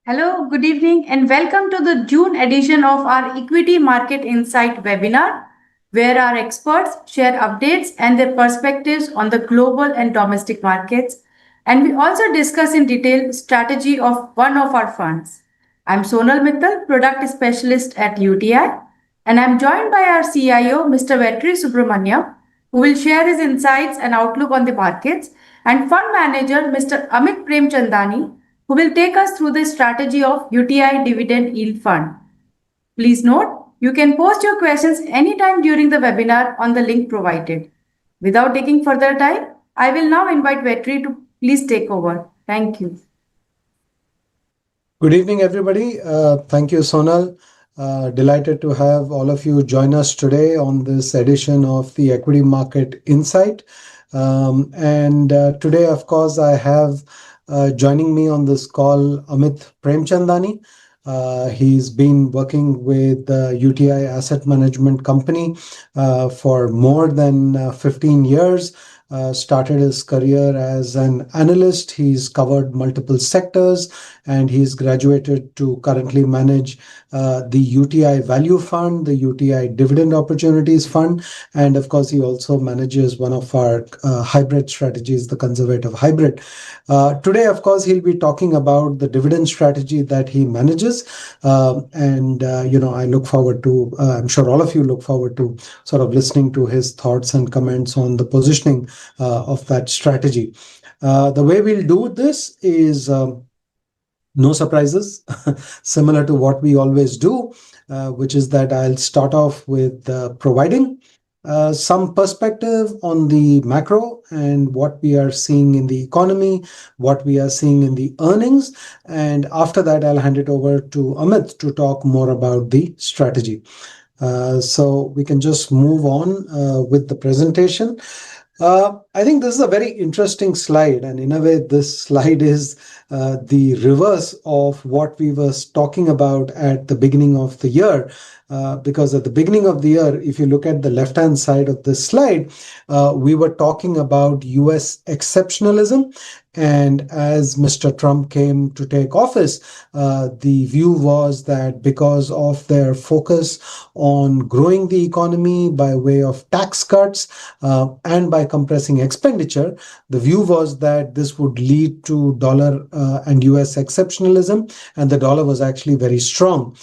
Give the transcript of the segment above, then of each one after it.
Hello, good evening, and welcome to the June edition of our Equity Market Insight webinar, where our experts share updates and their perspectives on the global and domestic markets. And we also discuss in detail strategy of one of our funds. I'm Sonal Mittal, product specialist at UTI, and I'm joined by our CIO, Mr. Vetri Subramaniam, who will share his insights and outlook on the markets, and fund manager, Mr. Amit Premchandani, who will take us through the strategy of UTI Dividend Yield Fund. Please note, you can post your questions anytime during the webinar on the link provided. Without taking further time, I will now invite Vetri to please take over. Thank you. Good evening, everybody. Thank you, Sonal. Delighted to have all of you join us today on this edition of the Equity Market Insight. Today, of course, I have joining me on this call Amit Premchandani. He's been working with UTI Asset Management Company for more than 15 years. Started his career as an analyst. He's covered multiple sectors and he's graduated to currently manage the UTI Value Fund, the UTI Dividend Opportunities Fund, and of course, he also manages one of our hybrid strategies, the conservative hybrid. Today, of course, he'll be talking about the dividend strategy that he manages. I look forward to, I'm sure all of you look forward to sort of listening to his thoughts and comments on the positioning of that strategy. The way we'll do this is no surprises, similar to what we always do, which is that I'll start off with providing some perspective on the macro and what we are seeing in the economy, what we are seeing in the earnings. And after that, I'll hand it over to Amit to talk more about the strategy. So we can just move on with the presentation. I think this is a very interesting slide, and in a way, this slide is the reverse of what we were talking about at the beginning of the year. Because at the beginning of the year, if you look at the left-hand side of this slide, we were talking about US exceptionalism. And as Mr. Trump came to take office, the view was that because of their focus on growing the economy by way of tax cuts and by compressing expenditure, the view was that this would lead to dollar and US exceptionalism, and the dollar was actually very strong.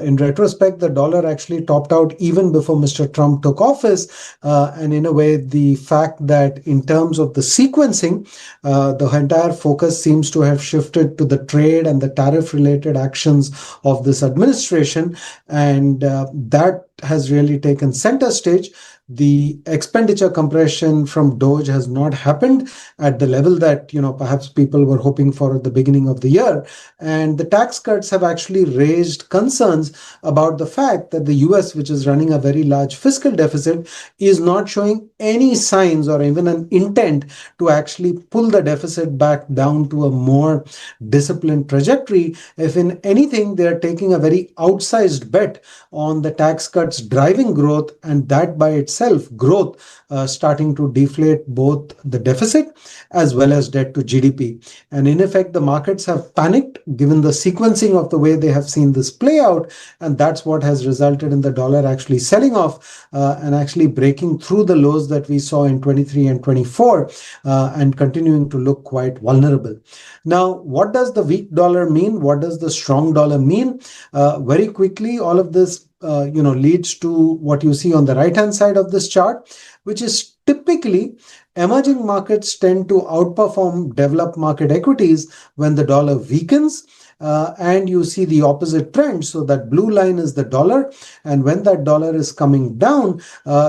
In retrospect, the dollar actually topped out even before Mr. Trump took office. And in a way, the fact that in terms of the sequencing, the entire focus seems to have shifted to the trade and the tariff-related actions of this administration, and that has really taken center stage. The expenditure compression from Doge has not happened at the level that perhaps people were hoping for at the beginning of the year. And the tax cuts have actually raised concerns about the fact that the US, which is running a very large fiscal deficit, is not showing any signs or even an intent to actually pull the deficit back down to a more disciplined trajectory. If in anything, they are taking a very outsized bet on the tax cuts driving growth, and that by itself growth starting to deflate both the deficit as well as debt to GDP. And in effect, the markets have panicked given the sequencing of the way they have seen this play out. And that's what has resulted in the dollar actually selling off and actually breaking through the lows that we saw in 23 and 24 and continuing to look quite vulnerable. Now, what does the weak dollar mean? What does the strong dollar mean? Very quickly, all of this leads to what you see on the right-hand side of this chart, which is typically emerging markets tend to outperform developed market equities when the dollar weakens. And you see the opposite trend. So that blue line is the dollar. And when that dollar is coming down,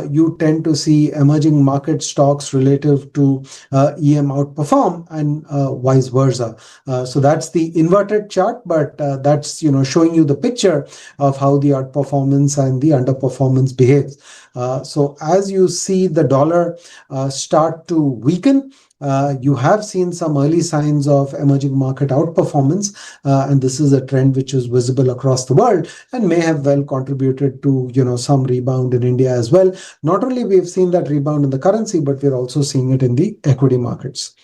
you tend to see emerging market stocks relative to EM outperform and vice versa. So that's the inverted chart, but that's showing you the picture of how the outperformance and the underperformance behaves. So as you see the dollar start to weaken, you have seen some early signs of emerging market outperformance, and this is a trend which is visible across the world and may have well contributed to some rebound in India as well. Not only we've seen that rebound in the currency, but we're also seeing it in the equity markets.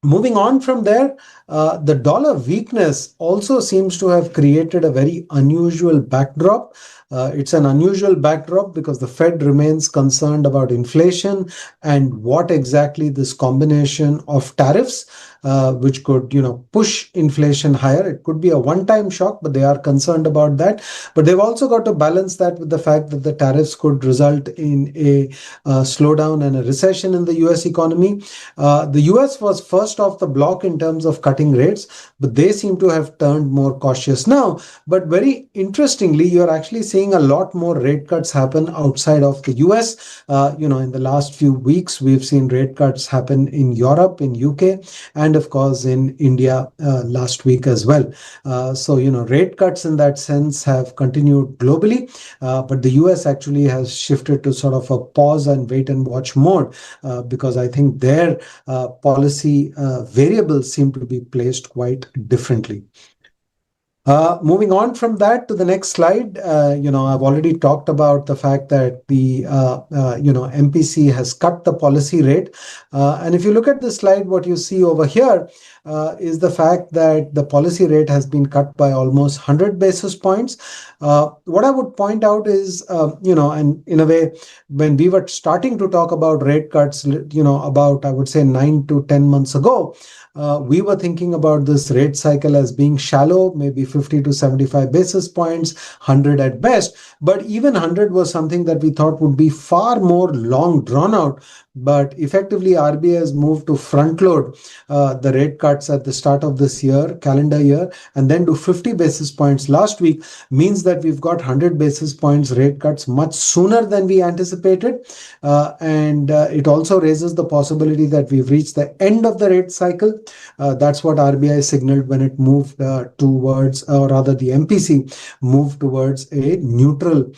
Moving on from there, the dollar weakness also seems to have created a very unusual backdrop. It's an unusual backdrop because the Fed remains concerned about inflation and what exactly this combination of tariffs, which could, push inflation higher. It could be a one-time shock, but they are concerned about that. But they've also got to balance that with the fact that the tariffs could result in a slowdown and a recession in the US economy. The US was first off the block in terms of cutting rates, but they seem to have turned more cautious now. But very interestingly, you're actually seeing a lot more rate cuts happen outside of the US. In the last few weeks, we've seen rate cuts happen in Europe, in UK, and of course in India last week as well. Rate cuts in that sense have continued globally, but the US actually has shifted to sort of a pause and wait and watch mode because I think their policy variables seem to be placed quite differently. Moving on from that to the next slide, I've already talked about the fact that the, MPC has cut the policy rate. And if you look at the slide, what you see over here is the fact that the policy rate has been cut by almost 100 basis points. What I would point out is, and in a way, when we were starting to talk about rate cuts, about, I would say, 9 to 10 months ago, we were thinking about this rate cycle as being shallow, maybe 50 to 75 basis points, 100 at best. But even 100 was something that we thought would be far more long drawn out. But effectively, RBI has moved to front load the rate cuts at the start of this year, calendar year, and then do 50 basis points last week, means that we've got 100 basis points rate cuts much sooner than we anticipated. And it also raises the possibility that we've reached the end of the rate cycle. That's what RBI signaled when it moved towards, or rather the MPC moved towards a neutral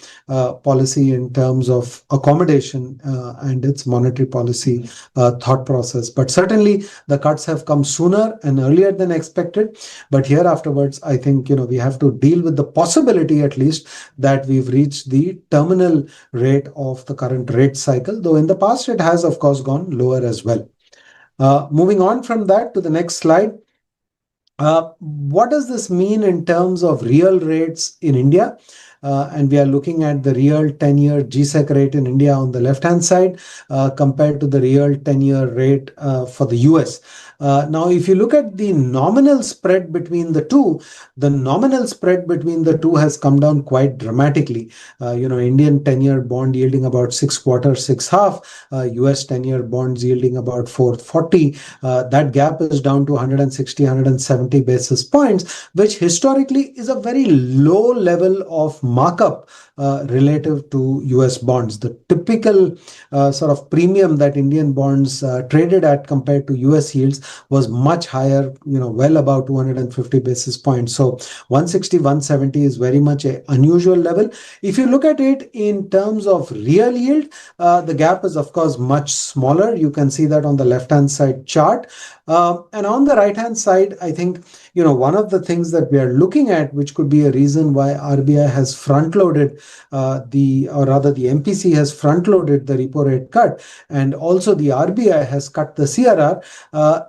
policy in terms of accommodation and its monetary policy thought process. But certainly the cuts have come sooner and earlier than expected. But here afterwards, I think, we have to deal with the possibility at least that we've reached the terminal rate of the current rate cycle, though in the past it has, of course, gone lower as well. Moving on from that to the next slide. What does this mean in terms of real rates in India? And we are looking at the real 10-year GSEC rate in India on the left-hand side compared to the real 10-year rate for the US. Now, if you look at the nominal spread between the two, the nominal spread between the two has come down quite dramatically. Indian 10-year bond yielding about 6.25, 6.5, US 10-year bonds yielding about 4.40. That gap is down to 160, 170 basis points, which historically is a very low level of markup relative to US bonds. The typical sort of premium that Indian bonds traded at compared to US yields was much higher, well above 250 basis points. So 160, 170 is very much an unusual level. If you look at it in terms of real yield, the gap is, of course, much smaller. You can see that on the left-hand side chart. And on the right-hand side, I think, one of the things that we are looking at, which could be a reason why RBI has front-loaded the MPC has front-loaded the repo rate cut, and also the RBI has cut the CRR,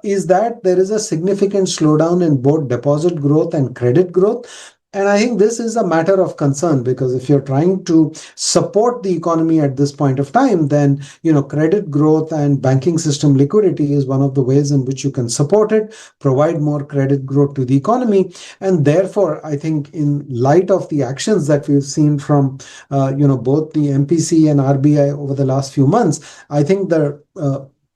is that there is a significant slowdown in both deposit growth and credit growth. And I think this is a matter of concern because if you're trying to support the economy at this point of time, then, credit growth and banking system liquidity is one of the ways in which you can support it, provide more credit growth to the economy. And therefore, I think in light of the actions that we've seen from, both the MPC and RBI over the last few months, I think the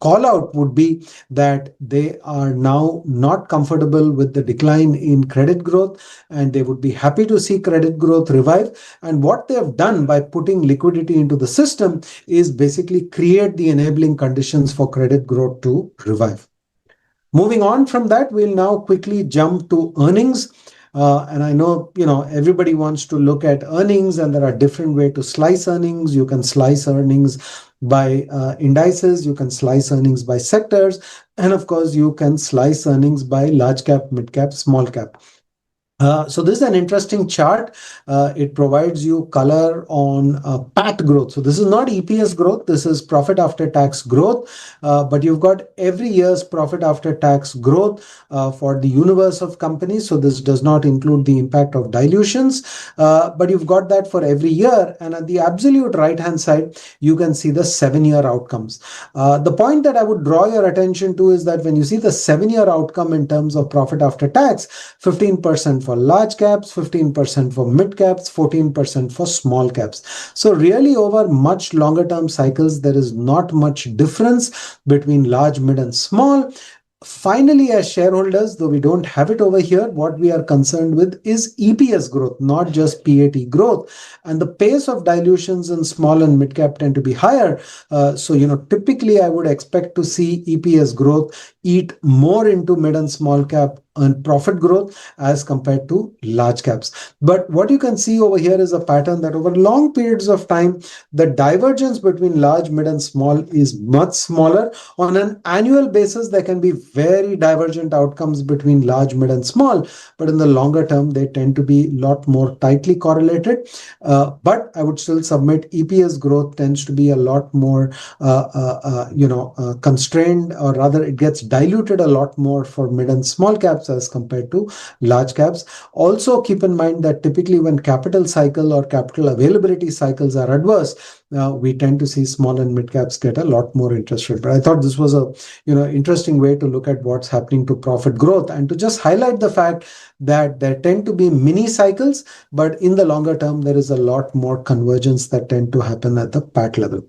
call out would be that they are now not comfortable with the decline in credit growth and they would be happy to see credit growth revive. And what they have done by putting liquidity into the system is basically create the enabling conditions for credit growth to revive. Moving on from that, we'll now quickly jump to earnings. And I know, everybody wants to look at earnings and there are different ways to slice earnings. You can slice earnings by indices, you can slice earnings by sectors, and of course, you can slice earnings by large cap, mid cap, small cap. So this is an interesting chart. It provides you color on PAT growth. So this is not EPS growth. This is profit after tax growth. But you've got every year's profit after tax growth for the universe of companies. So this does not include the impact of dilutions. But you've got that for every year. And at the absolute right-hand side, you can see the 7-year outcomes. The point that I would draw your attention to is that when you see the 7-year outcome in terms of profit after tax, 15% for large caps, 15% for mid caps, 14% for small caps. So really over much longer term cycles, there is not much difference between large, mid and small. Finally, as shareholders, though we don't have it over here, what we are concerned with is EPS growth, not just PAT growth. And the pace of dilutions in small and mid cap tend to be higher. So, typically I would expect to see EPS growth eat more into mid and small cap and profit growth as compared to large caps. But what you can see over here is a pattern that over long periods of time, the divergence between large, mid and small is much smaller. On an annual basis, there can be very divergent outcomes between large, mid and small, but in the longer term, they tend to be a lot more tightly correlated. But I would still submit EPS growth tends to be a lot more constrained, or rather it gets diluted a lot more for mid and small caps as compared to large caps. Also keep in mind that typically when capital cycle or capital availability cycles are adverse, we tend to see small and mid caps get a lot more interest rate. But I thought this was a interesting way to look at what's happening to profit growth, and to just highlight the fact that there tend to be mini cycles, but in the longer term there is a lot more convergence that tend to happen at the PAT level.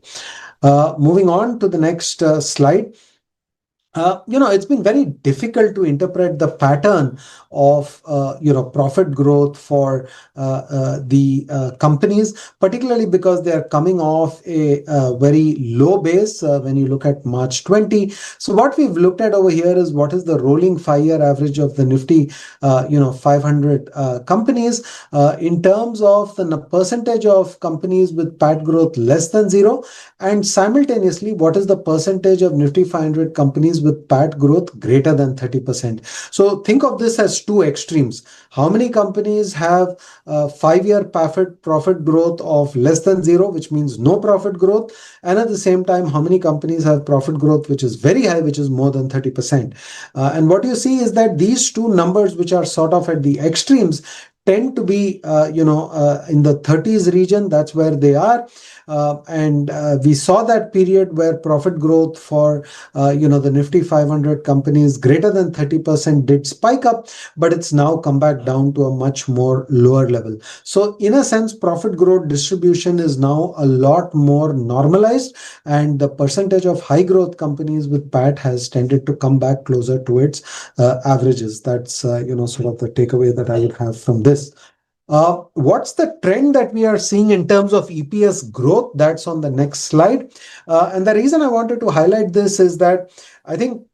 Moving on to the next slide. It's been very difficult to interpret the pattern of, profit growth for the companies, particularly because they are coming off a very low base when you look at March 20. So what we've looked at over here is what is the rolling 5-year average of the Nifty, 500 companies in terms of the percentage of companies with PAT growth less than zero, and simultaneously what is the percentage of Nifty 500 companies with PAT growth greater than 30%. So think of this as two extremes. How many companies have 5-year profit growth of less than zero, which means no profit growth, and at the same time, how many companies have profit growth which is very high, which is more than 30%. And what you see is that these two numbers, which are sort of at the extremes, tend to be in the 30s region. That's where they are. And we saw that period where profit growth for the Nifty 500 companies greater than 30% did spike up, but it's now come back down to a much more lower level. So in a sense, profit growth distribution is now a lot more normalized, and the percentage of high growth companies with PAT has tended to come back closer to its averages. That's sort of the takeaway that I would have from this. What's the trend that we are seeing in terms of EPS growth? That's on the next slide. And the reason I wanted to highlight this is that I think,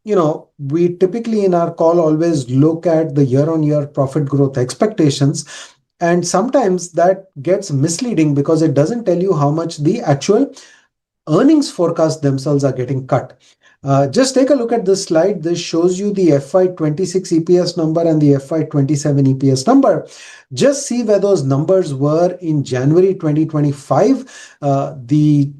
we typically in our call always look at the year-on-year profit growth expectations. And sometimes that gets misleading because it doesn't tell you how much the actual earnings forecasts themselves are getting cut. Just take a look at this slide. This shows you the FY26 EPS number and the FY27 EPS number. Just see where those numbers were in January 2025. The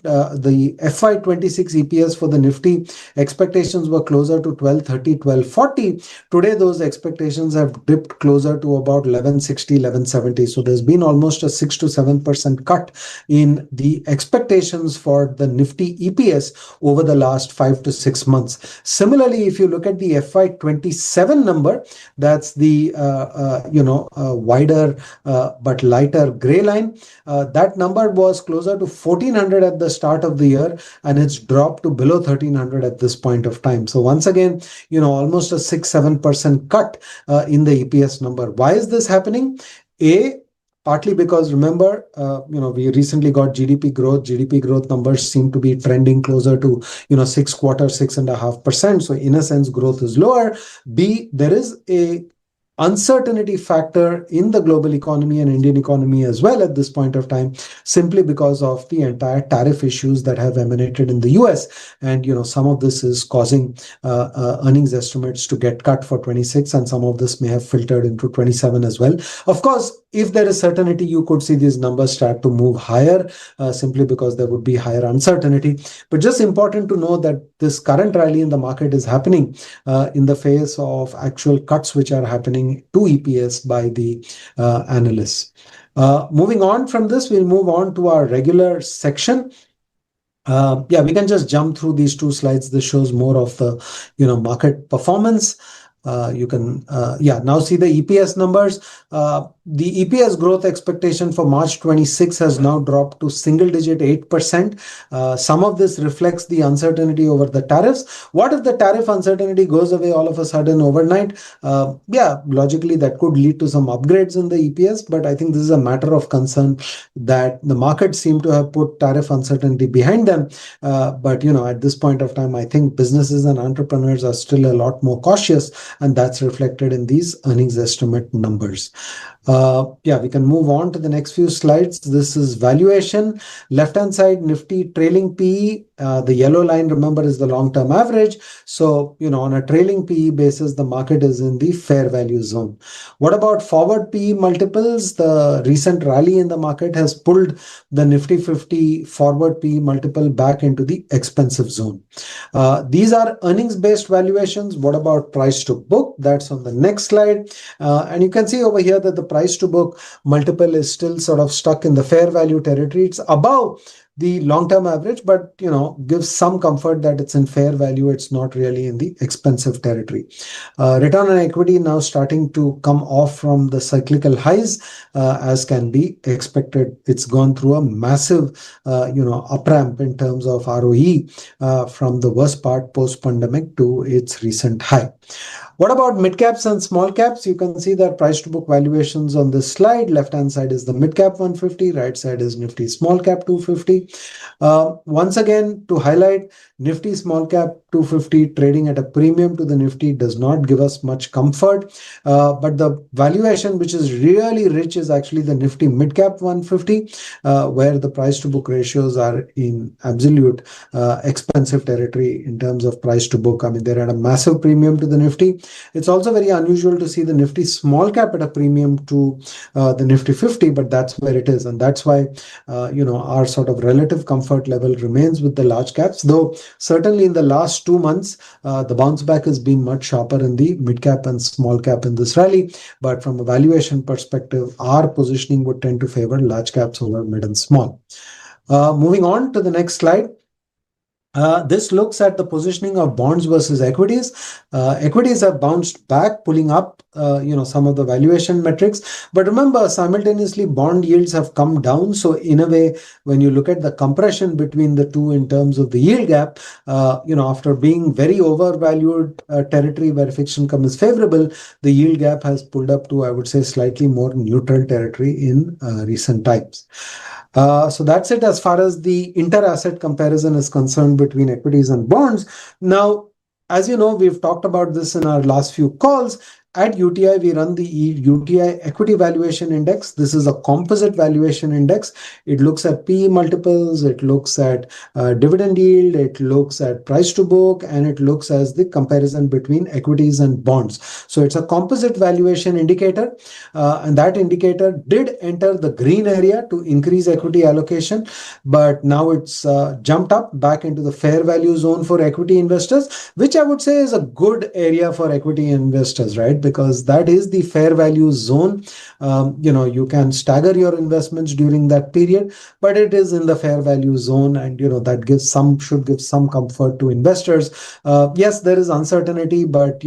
FY26 EPS for the Nifty expectations were closer to 1230, 1240. Today, those expectations have dipped closer to about 1160, 1170. So there's been almost a 6 to 7% cut in the expectations for the Nifty EPS over the last 5 to 6 months. Similarly, if you look at the FY27 number, that's the wider but lighter gray line. That number was closer to 1400 at the start of the year, and it's dropped to below 1300 at this point of time. So once again, almost a 6-7% cut in the EPS number. Why is this happening? Partly because remember, we recently got GDP growth. GDP growth numbers seem to be trending closer to, 6.25%, 6.5%. So in a sense, growth is lower. B, there is a uncertainty factor in the global economy and Indian economy as well at this point of time, simply because of the entire tariff issues that have emanated in the US. And some of this is causing earnings estimates to get cut for 26, and some of this may have filtered into 27 as well. Of course, if there is certainty, you could see these numbers start to move higher, simply because there would be higher uncertainty. But just important to know that this current rally in the market is happening in the face of actual cuts which are happening to EPS by the analysts. Moving on from this, we'll move on to our regular section. Yeah, we can just jump through these two slides. This shows more of the market performance. You can now see the EPS numbers. The EPS growth expectation for March 26 has now dropped to single digit 8%. Some of this reflects the uncertainty over the tariffs. What if the tariff uncertainty goes away all of a sudden overnight? Logically that could lead to some upgrades in the EPS, but I think this is a matter of concern that the markets seem to have put tariff uncertainty behind them. But at this point of time, I think businesses and entrepreneurs are still a lot more cautious, and that's reflected in these earnings estimate numbers. We can move on to the next few slides. This is valuation. Left-hand side, Nifty trailing PE. The yellow line, remember, is the long-term average. So, on a trailing PE basis, the market is in the fair value zone. What about forward PE multiples? The recent rally in the market has pulled the Nifty 50 forward PE multiple back into the expensive zone. These are earnings-based valuations. What about price to book? That's on the next slide. And you can see over here that the price to book multiple is still sort of stuck in the fair value territory. It's above the long-term average, but gives some comfort that it's in fair value. It's not really in the expensive territory. Return on equity now starting to come off from the cyclical highs, as can be expected. It's gone through a massive up ramp in terms of ROE from the worst part post-pandemic to its recent high. What about mid caps and small caps? You can see that price to book valuations on this slide. Left hand side is the mid cap 150, right side is Nifty small cap 250. Once again, to highlight, Nifty small cap 250 trading at a premium to the Nifty does not give us much comfort. But the valuation which is really rich is actually the Nifty mid cap 150, where the price to book ratios are in absolute expensive territory in terms of price to book. I mean, they're at a massive premium to the Nifty. It's also very unusual to see the Nifty small cap at a premium to the Nifty 50, but that's where it is. And that's why, our sort of relative comfort level remains with the large caps, though certainly in the last 2 months, the bounce back has been much sharper in the mid cap and small cap in this rally. But from a valuation perspective, our positioning would tend to favor large caps over mid and small. Moving on to the next slide. This looks at the positioning of bonds versus equities. Equities have bounced back, pulling up, some of the valuation metrics. But remember, simultaneously, bond yields have come down. So in a way, when you look at the compression between the two in terms of the yield gap, after being very overvalued territory where fixed income is favorable, the yield gap has pulled up to, I would say, slightly more neutral territory in recent times. So that's it as far as the inter-asset comparison is concerned between equities and bonds. Now, as you know, we've talked about this in our last few calls. At UTI, we run the UTI Equity Valuation Index. This is a composite valuation index. It looks at PE multiples, it looks at dividend yield, it looks at price to book, and it looks as the comparison between equities and bonds. So it's a composite valuation indicator, and that indicator did enter the green area to increase equity allocation, but now it's jumped up back into the fair value zone for equity investors, which I would say is a good area for equity investors, right? Because that is the fair value zone. You can stagger your investments during that period, but it is in the fair value zone, and that should give some comfort to investors. Yes, there is uncertainty, but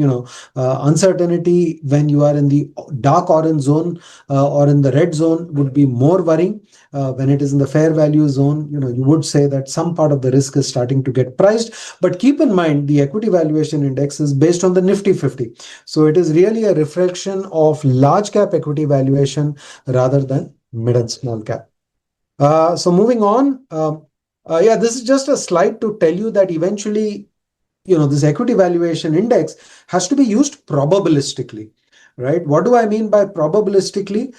uncertainty when you are in the dark orange zone or in the red zone would be more worrying. When it is in the fair value zone, you would say that some part of the risk is starting to get priced. But keep in mind, the equity valuation index is based on the Nifty 50. So it is really a reflection of large cap equity valuation rather than mid and small cap. So moving on, this is just a slide to tell you that eventually, this equity valuation index has to be used probabilistically. right? What do I mean by probabilistically?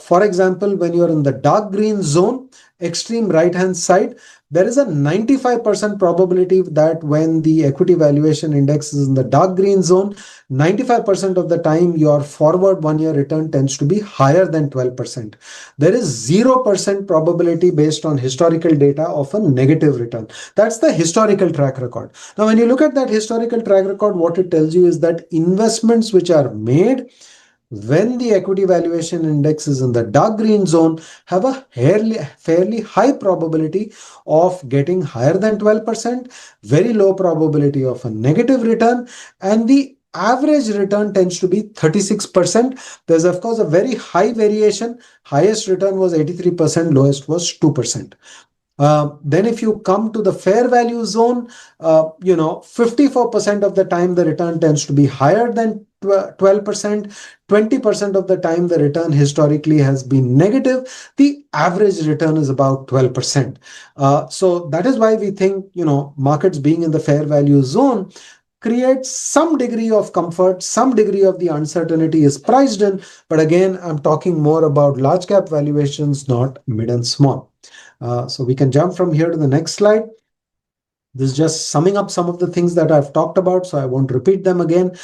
For example, when you're in the dark green zone, extreme right hand side, there is a 95% probability that when the equity valuation index is in the dark green zone, 95% of the time your forward 1 year return tends to be higher than 12%. There is 0% probability based on historical data of a negative return. That's the historical track record. Now, when you look at that historical track record, what it tells you is that investments which are made when the equity valuation index is in the dark green zone have a fairly high probability of getting higher than 12%, very low probability of a negative return, and the average return tends to be 36%. There's, of course, a very high variation. Highest return was 83%, lowest was 2%. Then if you come to the fair value zone, 54% of the time the return tends to be higher than 12%. 20% of the time the return historically has been negative. The average return is about 12%. So that is why we think, markets being in the fair value zone creates some degree of comfort, some degree of the uncertainty is priced in. But again, I'm talking more about large cap valuations, not mid and small. So we can jump from here to the next slide. This is just summing up some of the things that I've talked about, so I won't repeat them again.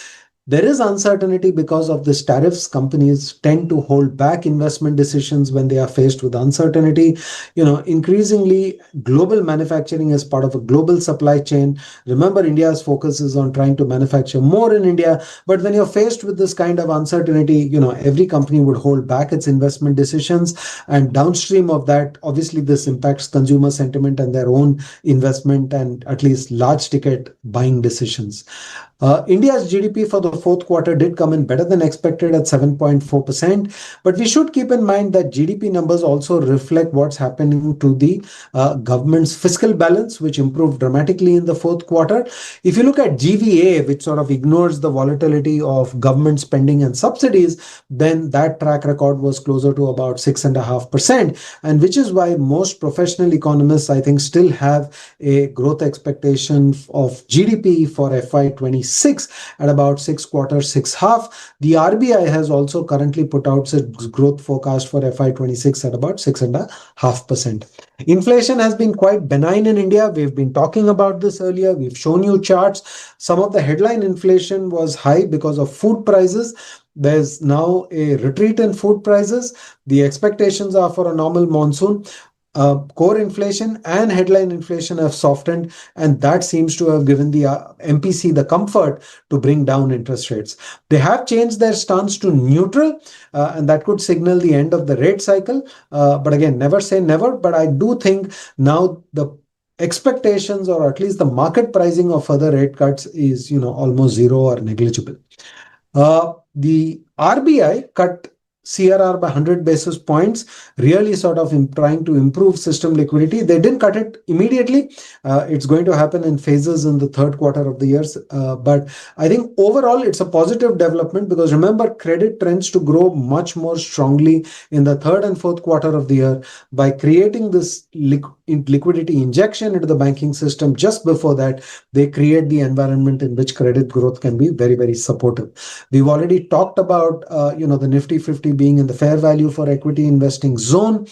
There is uncertainty because of this tariffs. Companies tend to hold back investment decisions when they are faced with uncertainty. Increasingly, global manufacturing is part of a global supply chain. Remember, India's focus is on trying to manufacture more in India. But when you're faced with this kind of uncertainty, every company would hold back its investment decisions. And downstream of that, obviously, this impacts consumer sentiment and their own investment and at least large ticket buying decisions. India's GDP for the fourth quarter did come in better than expected at 7.4%, but we should keep in mind that GDP numbers also reflect what's happening to the government's fiscal balance, which improved dramatically in the fourth quarter. If you look at GVA, which sort of ignores the volatility of government spending and subsidies, then that track record was closer to about 6.5%, and which is why most professional economists, I think, still have a growth expectation of GDP for FY26 at about 6/4, 6/2. The RBI has also currently put out its growth forecast for FY26 at about 6.5%. Inflation has been quite benign in India. We've been talking about this earlier. We've shown you charts. Some of the headline inflation was high because of food prices. There's now a retreat in food prices. The expectations are for a normal monsoon. Core inflation and headline inflation have softened, and that seems to have given the MPC the comfort to bring down interest rates. They have changed their stance to neutral, and that could signal the end of the rate cycle. But again, never say never. But I do think now the expectations, or at least the market pricing of further rate cuts, is almost zero or negligible. The RBI cut CRR by 100 basis points, really sort of trying to improve system liquidity. They didn't cut it immediately. It's going to happen in phases in the third quarter of the year. But I think overall, it's a positive development because remember, credit trends to grow much more strongly in the third and fourth quarter of the year. By creating this liquidity injection into the banking system just before that, they create the environment in which credit growth can be very, very supportive. We've already talked about, the Nifty 50 being in the fair value for equity investing zone.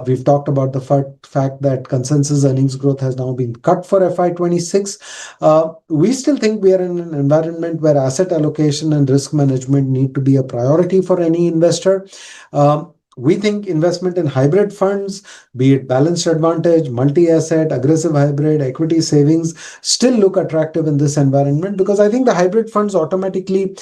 We've talked about the fact that consensus earnings growth has now been cut for FY26. We still think we are in an environment where asset allocation and risk management need to be a priority for any investor. We think investment in hybrid funds, be it balanced advantage, multi-asset, aggressive hybrid, equity savings, still look attractive in this environment because I think the hybrid funds automatically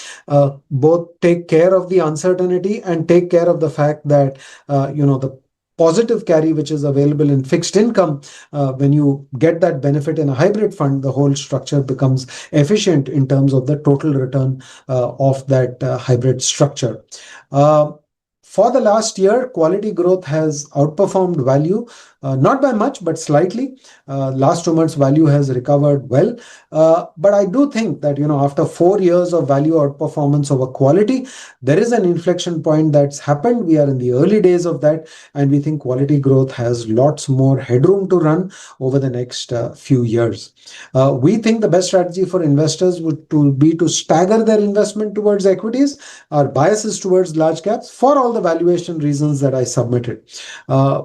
both take care of the uncertainty and take care of the fact that, the positive carry which is available in fixed income, when you get that benefit in a hybrid fund, the whole structure becomes efficient in terms of the total return of that hybrid structure. For the last year, quality growth has outperformed value. not by much, but slightly. Last 2 months, value has recovered well. But I do think that, after 4 years of value outperformance over quality, there is an inflection point that's happened. We are in the early days of that, and we think quality growth has lots more headroom to run over the next few years. We think the best strategy for investors would to be to stagger their investment towards equities. Our bias is towards large caps for all the valuation reasons that I submitted.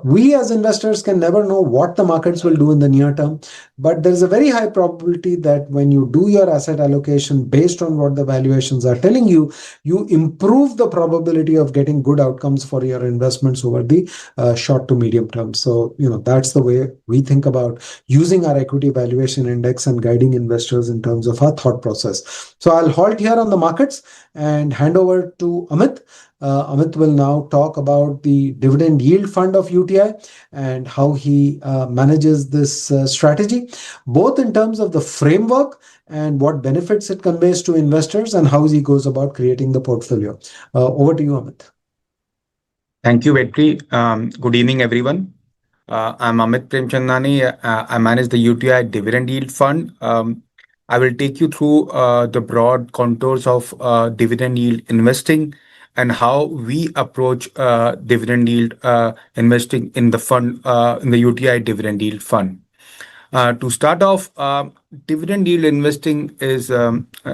We as investors can never know what the markets will do in the near term, but there is a very high probability that when you do your asset allocation based on what the valuations are telling you, you improve the probability of getting good outcomes for your investments over the short to medium term. So, that's the way we think about using our equity valuation index and guiding investors in terms of our thought process. So I'll halt here on the markets and hand over to Amit. Amit will now talk about the dividend yield fund of UTI and how he manages this strategy, both in terms of the framework and what benefits it conveys to investors and how he goes about creating the portfolio. Over to you, Amit. Thank you, Vetri. Good evening, everyone. I'm Amit Premchandani. I manage the UTI Dividend Yield Fund. I will take you through the broad contours of dividend yield investing and how we approach dividend yield investing in the fund, in the UTI Dividend Yield Fund. To start off, dividend yield investing is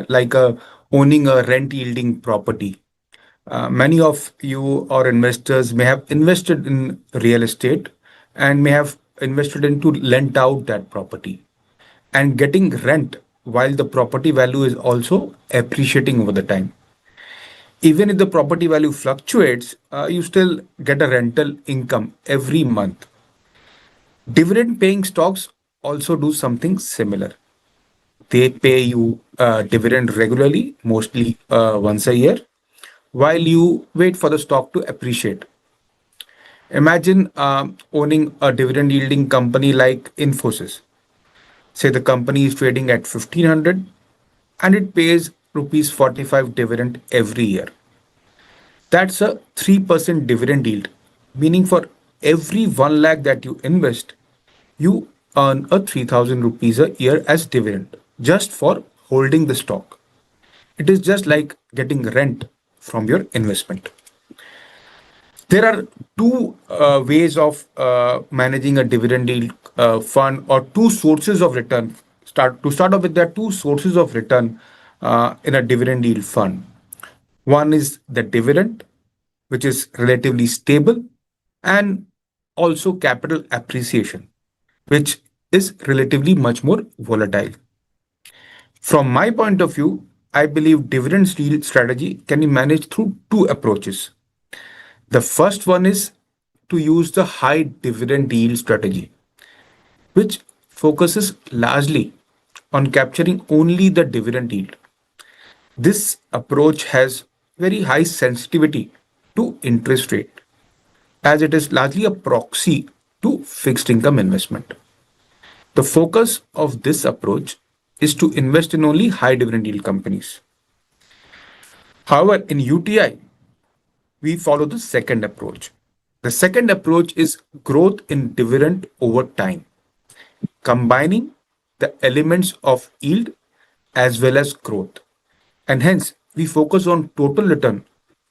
like owning a rent yielding property. Many of you or investors may have invested in real estate and may have invested into lent out that property and getting rent while the property value is also appreciating over the time. Even if the property value fluctuates, you still get a rental income every month. Dividend paying stocks also do something similar. They pay you dividend regularly, mostly once a year, while you wait for the stock to appreciate. Imagine owning a dividend yielding company like Infosys. Say the company is trading at 1500 and it pays rupees 45 dividend every year. That's a 3% dividend yield, meaning for every 1 lakh that you invest, you earn a 3000 rupees a year as dividend just for holding the stock. It is just like getting rent from your investment. There are two ways of managing a dividend yield fund, or two sources of return. To start off with, there are two sources of return in a dividend yield fund. One is the dividend, which is relatively stable, and also capital appreciation, which is relatively much more volatile. From my point of view, I believe dividend yield strategy can be managed through two approaches. The first one is to use the high dividend yield strategy, which focuses largely on capturing only the dividend yield. This approach has very high sensitivity to interest rate, as it is largely a proxy to fixed income investment. The focus of this approach is to invest in only high dividend yield companies. However, in UTI, we follow the second approach. The second approach is growth in dividend over time, combining the elements of yield as well as growth. And hence, we focus on total return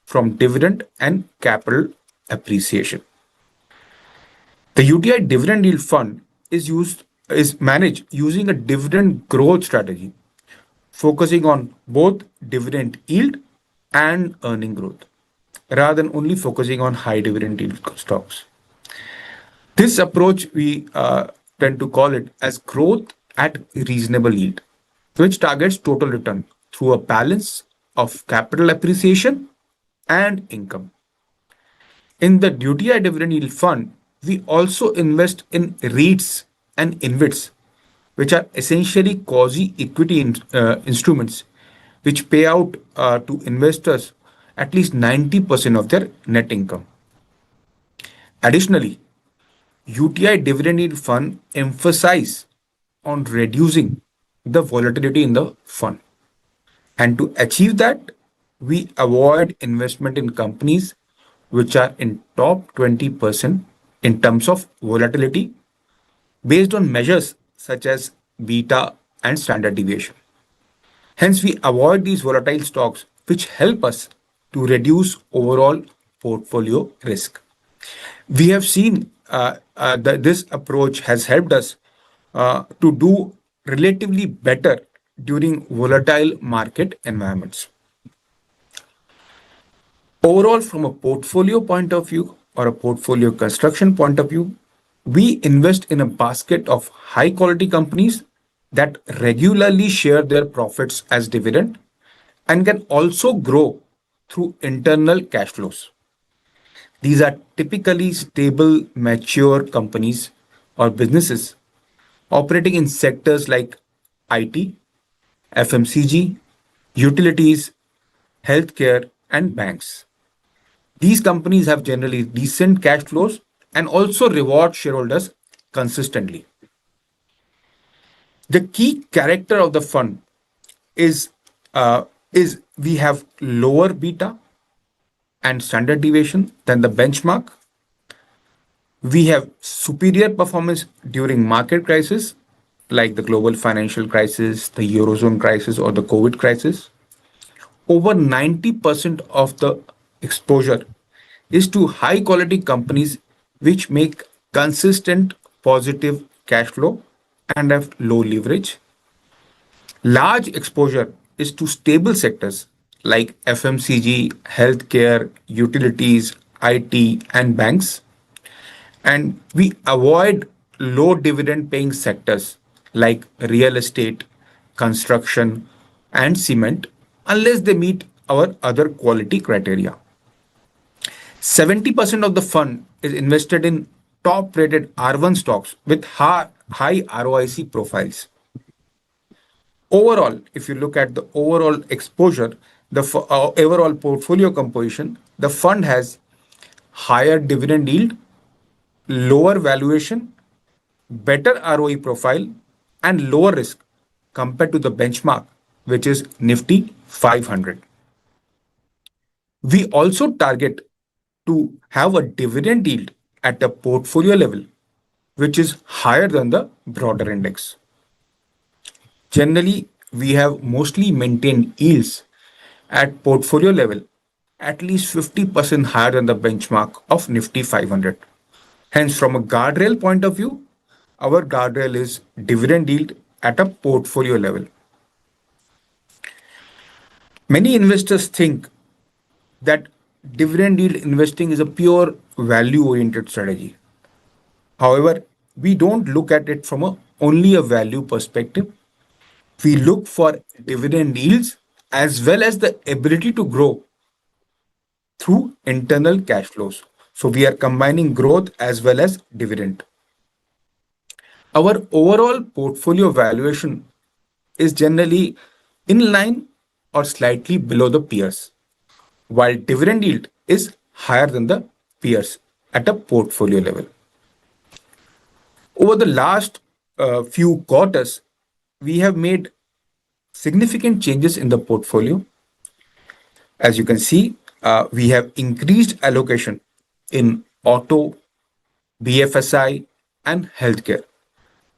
from dividend and capital appreciation. The UTI Dividend Yield Fund is managed using a dividend growth strategy, focusing on both dividend yield and earning growth, rather than only focusing on high dividend yield stocks. This approach, we tend to call it as growth at reasonable yield, which targets total return through a balance of capital appreciation and income. In the UTI Dividend Yield Fund, we also invest in REITs and InvITs, which are essentially quasi-equity instruments, which pay out to investors at least 90% of their net income. Additionally, UTI Dividend Yield Fund emphasize on reducing the volatility in the fund. And to achieve that, we avoid investment in companies which are in top 20% in terms of volatility based on measures such as beta and standard deviation. Hence, we avoid these volatile stocks, which help us to reduce overall portfolio risk. We have seen that this approach has helped us to do relatively better during volatile market environments. Overall, from a portfolio point of view or a portfolio construction point of view, we invest in a basket of high quality companies that regularly share their profits as dividend and can also grow through internal cash flows. These are typically stable, mature companies or businesses operating in sectors like IT, FMCG, utilities, healthcare, and banks. These companies have generally decent cash flows and also reward shareholders consistently. The key character of the fund is we have lower beta and standard deviation than the benchmark. We have superior performance during market crisis like the global financial crisis, the Eurozone crisis, or the COVID crisis. Over 90% of the exposure is to high quality companies which make consistent positive cash flow and have low leverage. Large exposure is to stable sectors like FMCG, healthcare, utilities, IT, and banks. And we avoid low dividend paying sectors like real estate, construction, and cement unless they meet our other quality criteria. 70% of the fund is invested in top rated R1 stocks with high ROIC profiles. Overall, if you look at the overall exposure, the overall portfolio composition, the fund has higher dividend yield, lower valuation, better ROE profile, and lower risk compared to the benchmark, which is Nifty 500. We also target to have a dividend yield at a portfolio level, which is higher than the broader index. Generally, we have mostly maintained yields at portfolio level at least 50% higher than the benchmark of Nifty 500. Hence, from a guardrail point of view, our guardrail is dividend yield at a portfolio level. Many investors think that dividend yield investing is a pure value oriented strategy. However, we don't look at it from only a value perspective. We look for dividend yields as well as the ability to grow through internal cash flows. So we are combining growth as well as dividend. Our overall portfolio valuation is generally in line or slightly below the peers, while dividend yield is higher than the peers at a portfolio level. Over the last few quarters, we have made significant changes in the portfolio. As you can see, we have increased allocation in auto, BFSI, and healthcare,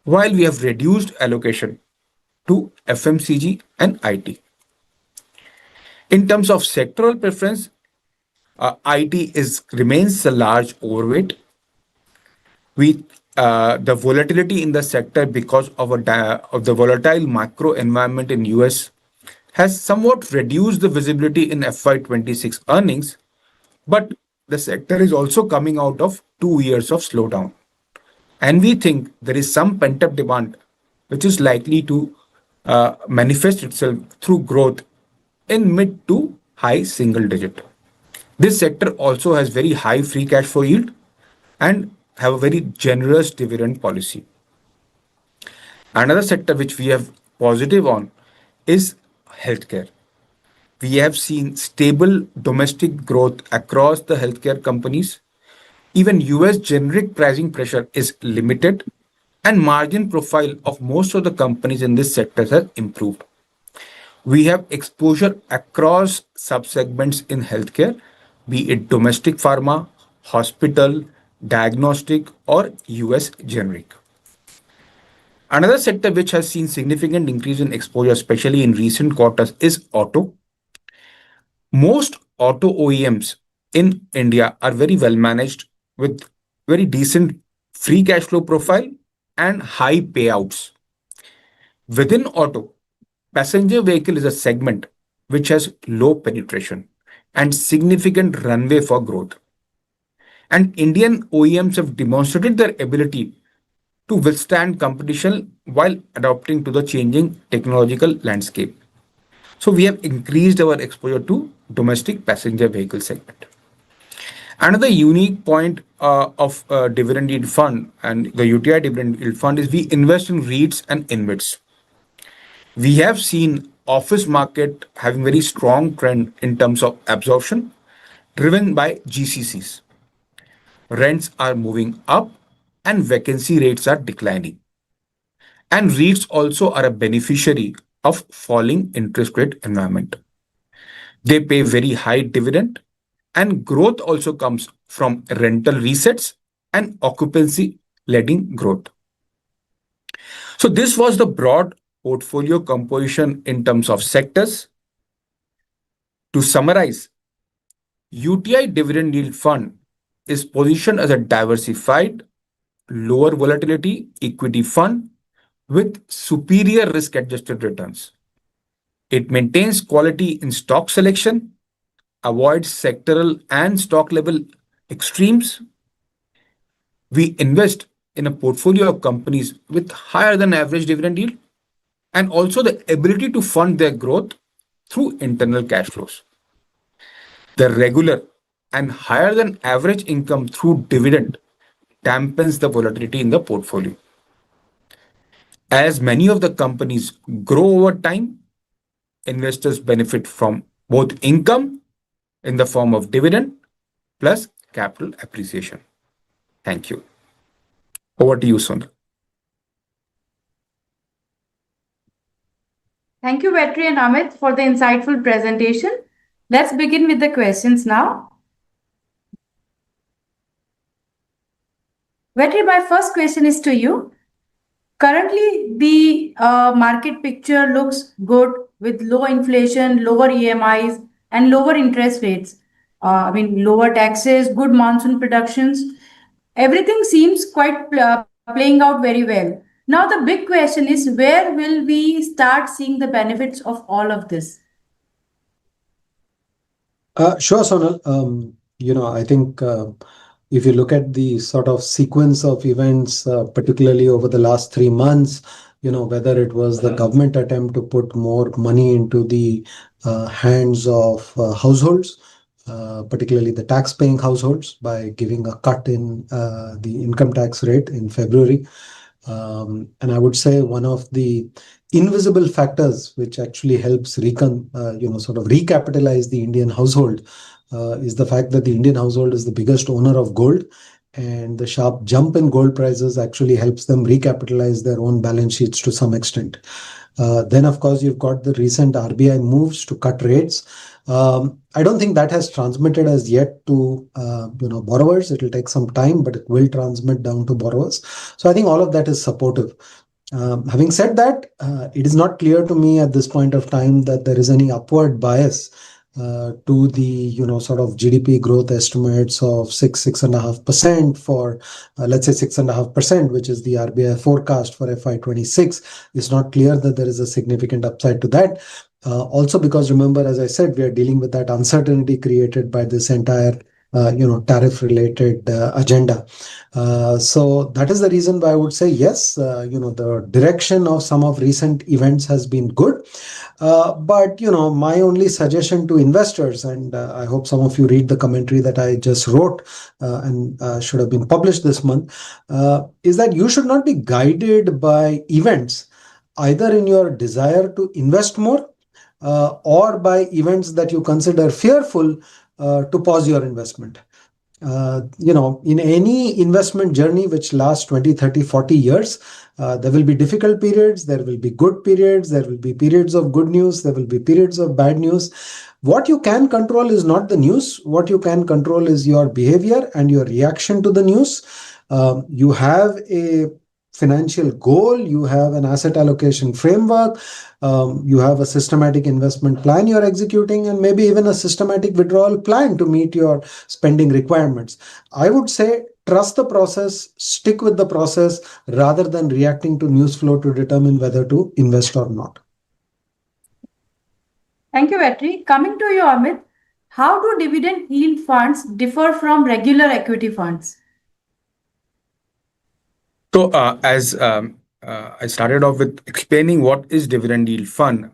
while we have reduced allocation to FMCG and IT. In terms of sectoral preference, IT remains a large overweight. The volatility in the sector because of the volatile macro environment in US has somewhat reduced the visibility in FY26 earnings, but the sector is also coming out of 2 years of slowdown. And we think there is some pent-up demand which is likely to manifest itself through growth in mid to high single digit. This sector also has very high free cash flow yield and have a very generous dividend policy. Another sector which we have positive on is healthcare. We have seen stable domestic growth across the healthcare companies. Even US generic pricing pressure is limited and margin profile of most of the companies in this sector has improved. We have exposure across subsegments in healthcare, be it domestic pharma, hospital, diagnostic, or US generic. Another sector which has seen significant increase in exposure, especially in recent quarters, is auto. Most auto OEMs in India are very well managed with very decent free cash flow profile and high payouts. Within auto, passenger vehicle is a segment which has low penetration and significant runway for growth. And Indian OEMs have demonstrated their ability to withstand competition while adapting to the changing technological landscape. So we have increased our exposure to domestic passenger vehicle segment. Another unique point of dividend yield fund and the UTI dividend yield fund is we invest in REITs and InvITs. We have seen office market having very strong trend in terms of absorption driven by GCCs. Rents are moving up and vacancy rates are declining. And REITs also are a beneficiary of falling interest rate environment. They pay very high dividend and growth also comes from rental resets and occupancy leading growth. So this was the broad portfolio composition in terms of sectors. To summarize, UTI Dividend Yield Fund is positioned as a diversified, lower volatility equity fund with superior risk-adjusted returns. It maintains quality in stock selection, avoids sectoral and stock level extremes. We invest in a portfolio of companies with higher than average dividend yield and also the ability to fund their growth through internal cash flows. The regular and higher than average income through dividend dampens the volatility in the portfolio. As many of the companies grow over time, investors benefit from both income in the form of dividend plus capital appreciation. Thank you. Over to you, Sundar. Thank you, Vetri and Amit, for the insightful presentation. Let's begin with the questions now. Vetri, my first question is to you. Currently, the market picture looks good with low inflation, lower EMIs, and lower interest rates. Lower taxes, good monsoon productions. Everything seems quite playing out very well. Now, the big question is where will we start seeing the benefits of all of this? Sure, Sonal. I think if you look at the sort of sequence of events, particularly over the last 3 months, whether it was the government attempt to put more money into the hands of households, particularly the tax-paying households, by giving a cut in the income tax rate in February. And I would say one of the invisible factors which actually helps sort of recapitalize the Indian household is the fact that the Indian household is the biggest owner of gold, and the sharp jump in gold prices actually helps them recapitalize their own balance sheets to some extent. Then, of course, you've got the recent RBI moves to cut rates. I don't think that has transmitted as yet to borrowers. It will take some time, but it will transmit down to borrowers. So I think all of that is supportive. Having said that, it is not clear to me at this point of time that there is any upward bias to the sort of GDP growth estimates of 6.5% for let's say 6.5%, which is the RBI forecast for FY26. It's not clear that there is a significant upside to that. Also, because remember, as I said, we are dealing with that uncertainty created by this entire tariff-related agenda. So that is the reason why I would say yes. The direction of some of recent events has been good. But my only suggestion to investors, and I hope some of you read the commentary that I just wrote and should have been published this month, is that you should not be guided by events either in your desire to invest more or by events that you consider fearful to pause your investment. in any investment journey which lasts 20, 30, 40 years, there will be difficult periods, there will be good periods, there will be periods of good news, there will be periods of bad news. What you can control is not the news. What you can control is your behavior and your reaction to the news. You have a financial goal, you have an asset allocation framework, you have a systematic investment plan you're executing, and maybe even a systematic withdrawal plan to meet your spending requirements. I would say trust the process, stick with the process rather than reacting to news flow to determine whether to invest or not. Thank you, Vetri. Coming to you, Amit, how do dividend yield funds differ from regular equity funds? So, as I started off with explaining what is dividend yield fund,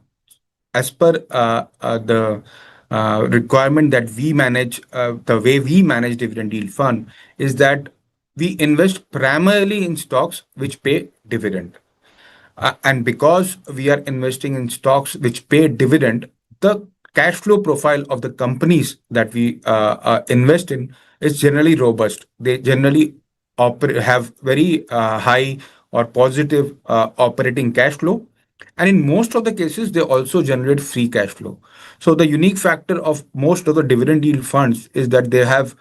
as per the requirement that we manage, the way we manage dividend yield fund is that we invest primarily in stocks which pay dividend. And because we are investing in stocks which pay dividend, the cash flow profile of the companies that we invest in is generally robust. They generally have very high or positive operating cash flow. And in most of the cases, they also generate free cash flow. So the unique factor of most of the dividend yield funds is that they have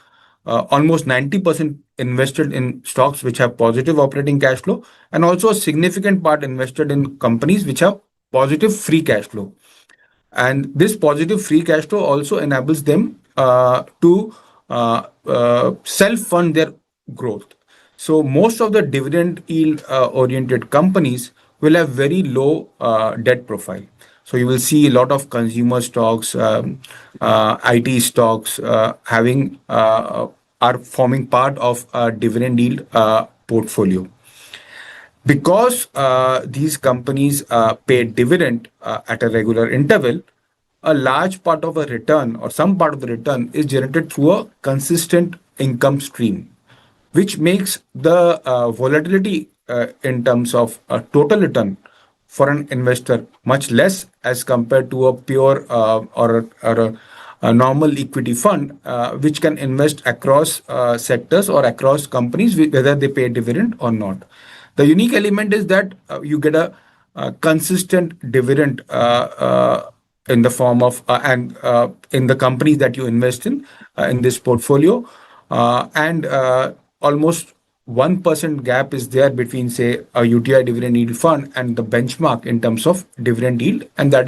almost 90% invested in stocks which have positive operating cash flow, and also a significant part invested in companies which have positive free cash flow. And this positive free cash flow also enables them to self-fund their growth. So most of the dividend yield oriented companies will have very low debt profile. So you will see a lot of consumer stocks, IT stocks having are forming part of a dividend yield portfolio. Because these companies pay dividend at a regular interval, a large part of a return or some part of the return is generated through a consistent income stream, which makes the volatility in terms of total return for an investor much less as compared to a pure a normal equity fund, which can invest across sectors or across companies, whether they pay dividend or not. The unique element is that you get a consistent dividend in the form of and in the companies that you invest in this portfolio, and almost 1% gap is there between, say, a UTI dividend yield fund and the benchmark in terms of dividend yield, and that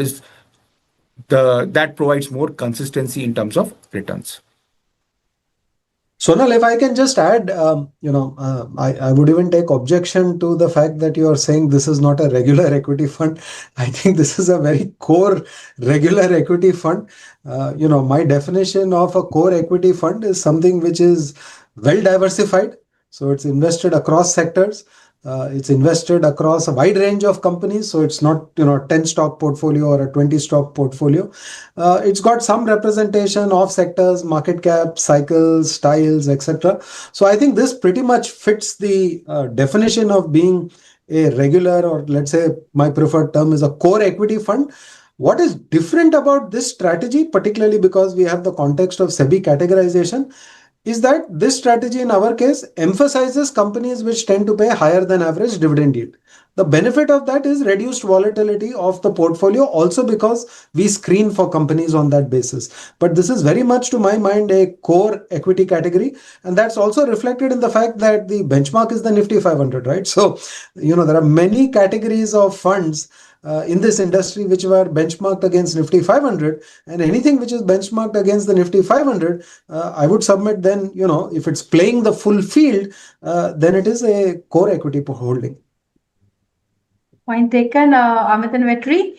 provides more consistency in terms of returns. Sonal, if I can just add, I would even take objection to the fact that you are saying this is not a regular equity fund. I think this is a very core regular equity fund. My definition of a core equity fund is something which is well diversified. So it's invested across sectors. It's invested across a wide range of companies. So it's not, 10 stock portfolio or a 20 stock portfolio. It's got some representation of sectors, market cap, cycles, styles, etc. So I think this pretty much fits the definition of being a regular, or let's say my preferred term is a core equity fund. What is different about this strategy, particularly because we have the context of SEBI categorization, is that this strategy in our case emphasizes companies which tend to pay higher than average dividend yield. The benefit of that is reduced volatility of the portfolio, also because we screen for companies on that basis. But this is very much, to my mind, a core equity category. And that's also reflected in the fact that the benchmark is the Nifty 500, right? So, there are many categories of funds in this industry which were benchmarked against Nifty 500, and anything which is benchmarked against the Nifty 500, I would submit then, if it's playing the full field, then it is a core equity holding. Point taken, Amit and Vetri.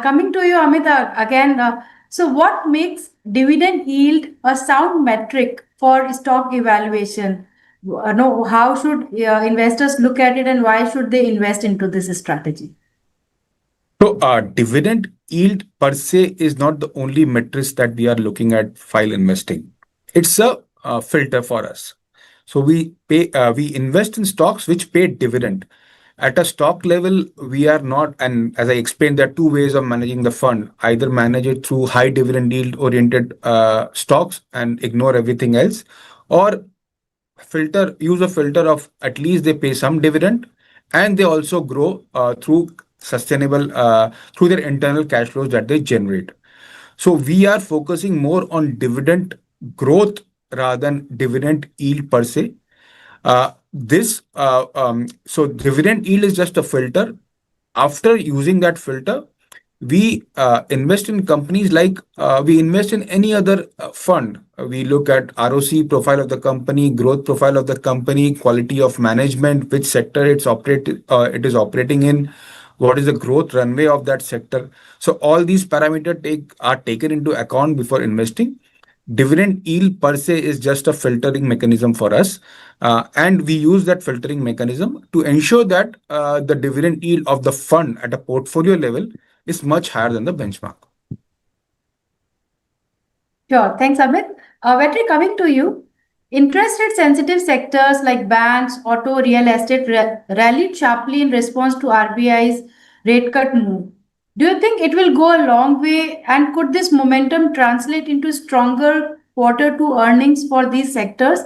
Coming to you, Amit, again. So what makes dividend yield a sound metric for stock evaluation? No, how should investors look at it, and why should they invest into this strategy? So, dividend yield per se is not the only metrics that we are looking at while investing. It's a filter for us. So we invest in stocks which pay dividend. At a stock level, we are not, and as I explained, there are two ways of managing the fund. Either manage it through high dividend yield oriented stocks and ignore everything else, or use a filter of at least they pay some dividend, and they also grow through sustainable through their internal cash flows that they generate. So we are focusing more on dividend growth rather than dividend yield per se. So dividend yield is just a filter. After using that filter, we invest in companies like we invest in any other fund. We look at ROC profile of the company, growth profile of the company, quality of management, which sector it is operating in, what is the growth runway of that sector. So all these parameters are taken into account before investing. Dividend yield per se is just a filtering mechanism for us, and we use that filtering mechanism to ensure that the dividend yield of the fund at a portfolio level is much higher than the benchmark. Sure. Thanks, Amit. Vetri, coming to you. Interest rate sensitive sectors like banks, auto, real estate rallied sharply in response to RBI's rate cut move. Do you think it will go a long way, and could this momentum translate into stronger quarter two earnings for these sectors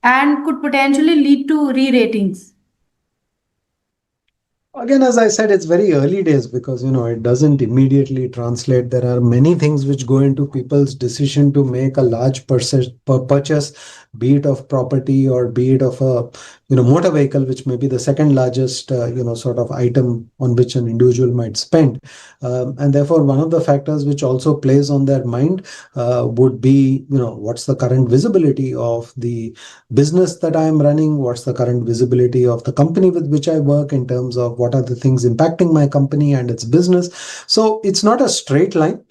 and could potentially lead to re-ratings? Again, as I said, it's very early days because it doesn't immediately translate. There are many things which go into people's decision to make a large purchase, be it of property or be it of a motor vehicle, which may be the second largest sort of item on which an individual might spend. And therefore, one of the factors which also plays on their mind would be what's the current visibility of the business that I am running, what's the current visibility of the company with which I work in terms of what are the things impacting my company and its business. So it's not a straight line.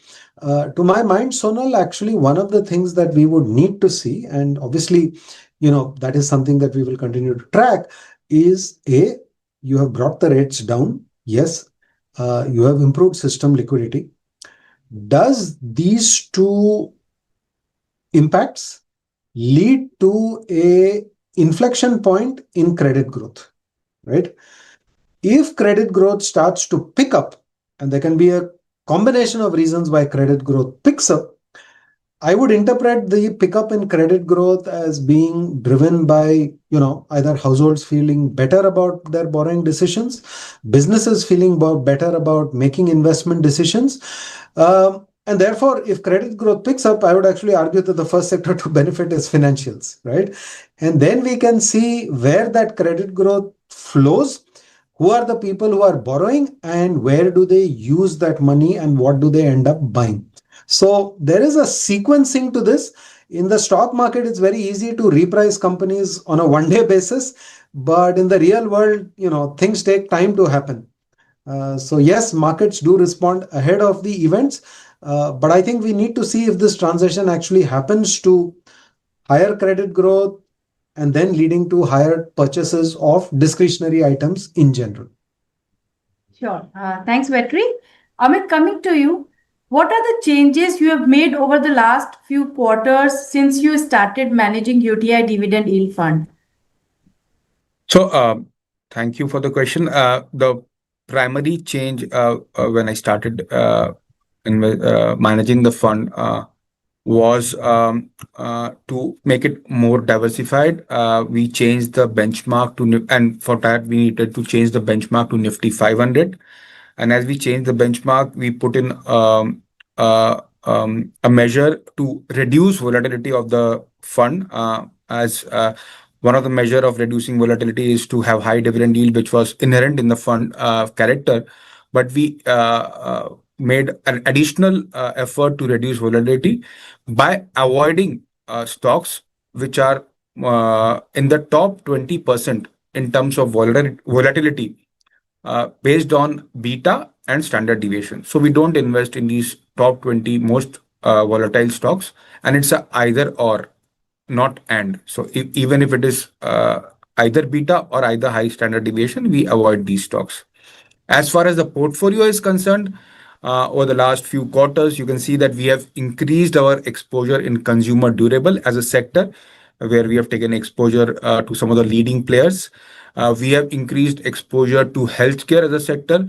To my mind, Sonal, actually, one of the things that we would need to see, and obviously, that is something that we will continue to track, is you have brought the rates down. Yes, you have improved system liquidity. Does these two impacts lead to a inflection point in credit growth, right? If credit growth starts to pick up, and there can be a combination of reasons why credit growth picks up, I would interpret the pickup in credit growth as being driven by, either households feeling better about their borrowing decisions, businesses feeling better about making investment decisions. And therefore, if credit growth picks up, I would actually argue that the first sector to benefit is financials, right? And then we can see where that credit growth flows, who are the people who are borrowing, and where do they use that money and what do they end up buying. So there is a sequencing to this. In the stock market, it's very easy to reprice companies on a one-day basis, but in the real world, things take time to happen. So yes, markets do respond ahead of the events, but I think we need to see if this transition actually happens to higher credit growth and then leading to higher purchases of discretionary items in general. Sure. Thanks, Vetri. Amit, coming to you. What are the changes you have made over the last few quarters since you started managing UTI Dividend Yield Fund? So, thank you for the question. The primary change when I started managing the fund was to make it more diversified. We changed the benchmark and for that we needed to change the benchmark to Nifty 500. And as we changed the benchmark, we put in a measure to reduce volatility of the fund. As one of the measure of reducing volatility is to have high dividend yield, which was inherent in the fund character. But we made an additional effort to reduce volatility by avoiding stocks which are in the top 20% in terms of volatility based on beta and standard deviation. So we don't invest in these top 20 most volatile stocks, and it's a either or, not and. So even if it is either beta or either high standard deviation, we avoid these stocks. As far as the portfolio is concerned, over the last few quarters, you can see that we have increased our exposure in consumer durable as a sector, where we have taken exposure to some of the leading players. We have increased exposure to healthcare as a sector.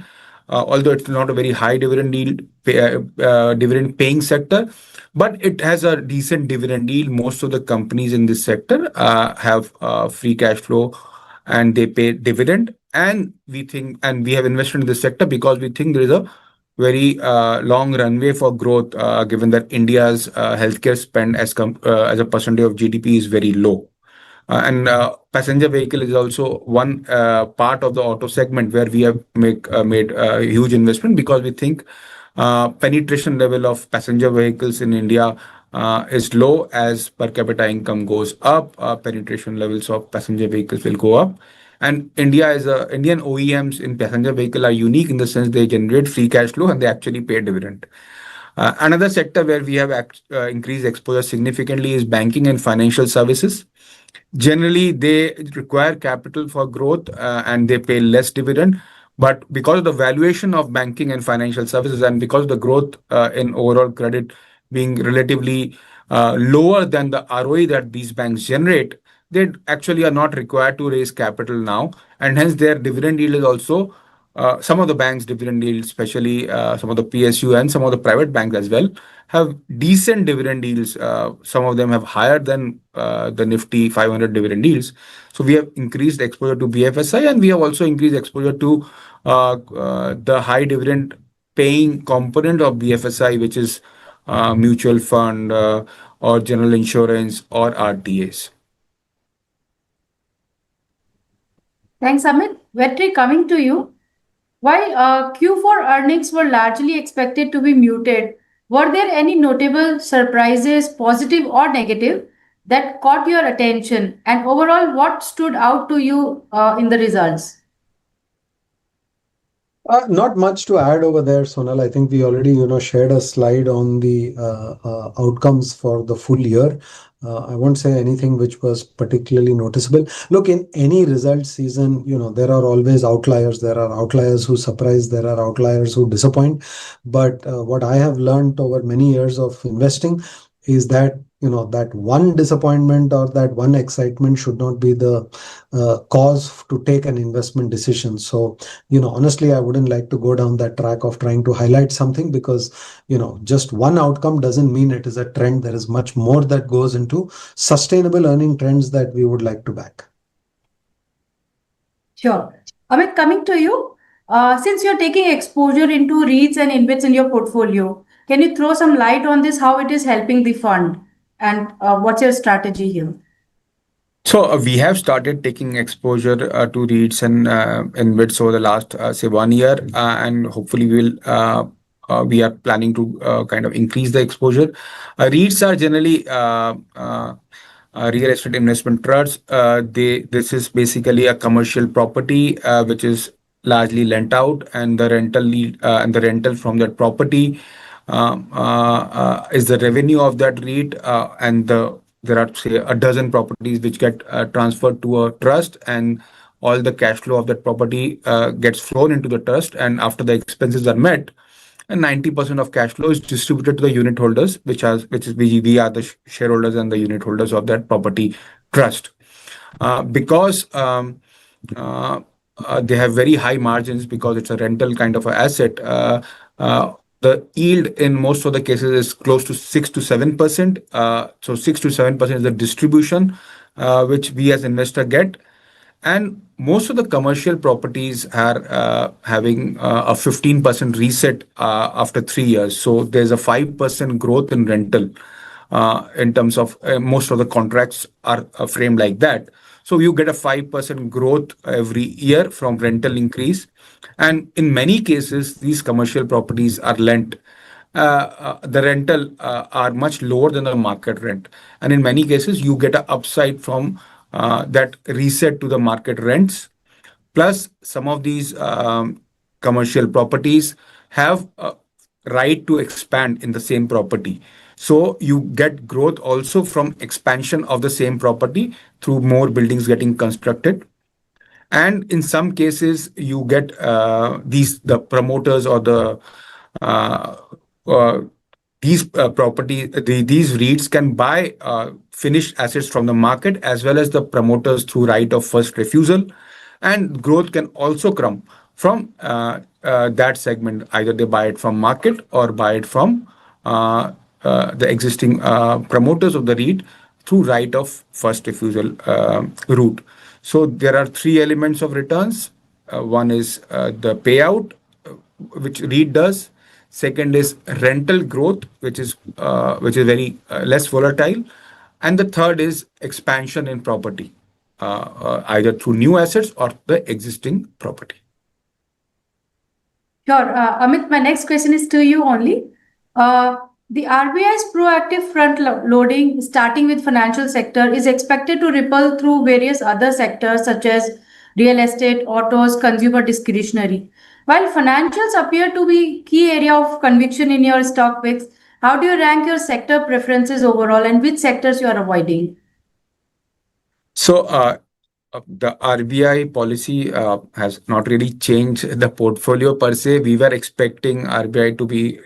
although it's not a very high dividend yield, dividend paying sector, but it has a decent dividend yield. Most of the companies in this sector have free cash flow and they pay dividend. And we have invested in this sector because we think there is a very long runway for growth, given that India's healthcare spend as a percentage of GDP is very low. And passenger vehicle is also one part of the auto segment where we have made a huge investment, because we think penetration level of passenger vehicles in India is low. As per capita income goes up, penetration levels of passenger vehicles will go up. And Indian OEMs in passenger vehicle are unique in the sense they generate free cash flow and they actually pay dividend. Another sector where we have increased exposure significantly is banking and financial services. Generally, they require capital for growth and they pay less dividend. But because of the valuation of banking and financial services, and because of the growth in overall credit being relatively lower than the ROE that these banks generate, they actually are not required to raise capital now. And hence, their dividend yield is also some of the banks' dividend yield, especially some of the PSU and some of the private banks as well, have decent dividend yields. Some of them have higher than the Nifty 500 dividend yields. So we have increased exposure to BFSI, and we have also increased exposure to the high dividend paying component of BFSI, which is mutual fund or general insurance or RTAs. Thanks, Amit. Vetri, coming to you. While Q4 earnings were largely expected to be muted, were there any notable surprises, positive or negative, that caught your attention? And overall, what stood out to you in the results? Not much to add over there, Sonal. I think we already, shared a slide on the outcomes for the full year. I won't say anything which was particularly noticeable. Look, in any result season, there are always outliers. There are outliers who surprise. There are outliers who disappoint. But what I have learned over many years of investing is that, that one disappointment or that one excitement should not be the cause to take an investment decision. So, honestly, I wouldn't like to go down that track of trying to highlight something, because, just one outcome doesn't mean it is a trend. There is much more that goes into sustainable earning trends that we would like to back. Sure. Amit, coming to you. Since you're taking exposure into REITs and InvITs in your portfolio, can you throw some light on this, how it is helping the fund? And what's your strategy here? So we have started taking exposure to REITs and InvITs over the last, say, 1 year, and hopefully we are planning to kind of increase the exposure. REITs are generally real estate investment trusts. This is basically a commercial property which is largely lent out, and the rental from that property is the revenue of that REIT, and there are, say, a dozen properties which get transferred to a trust, and all the cash flow of that property gets flown into the trust, and after the expenses are met, and 90% of cash flow is distributed to the unit holders, we are the shareholders and the unit holders of that property trust. Because they have very high margins, because it's a rental kind of an asset, the yield in most of the cases is close to 6 to 7%. So 6 to 7% is the distribution which we as investor get. And most of the commercial properties are having a 15% reset after 3 years. So there's a 5% growth in rental in terms of most of the contracts are framed like that. So you get a 5% growth every year from rental increase. And in many cases, these commercial properties are lent. The rental are much lower than the market rent. And in many cases, you get an upside from that reset to the market rents. Plus, some of these commercial properties have a right to expand in the same property. So you get growth also from expansion of the same property through more buildings getting constructed. And in some cases, you get the promoters or these REITs can buy finished assets from the market, as well as the promoters through right of first refusal. And growth can also come from that segment. Either they buy it from market or buy it from the existing promoters of the REIT through right of first refusal route. So there are three elements of returns. One is the payout, which REIT does. Second is rental growth, which is very less volatile, and the third is expansion in property, either through new assets or the existing property. Sure. Amit, my next question is to you only. The RBI's proactive loading, starting with financial sector, is expected to ripple through various other sectors such as real estate, autos, consumer discretionary. While financials appear to be key area of conviction in your stock picks, how do you rank your sector preferences overall, and which sectors you are avoiding? So the RBI policy has not really changed the portfolio per se. We were expecting RBI to be,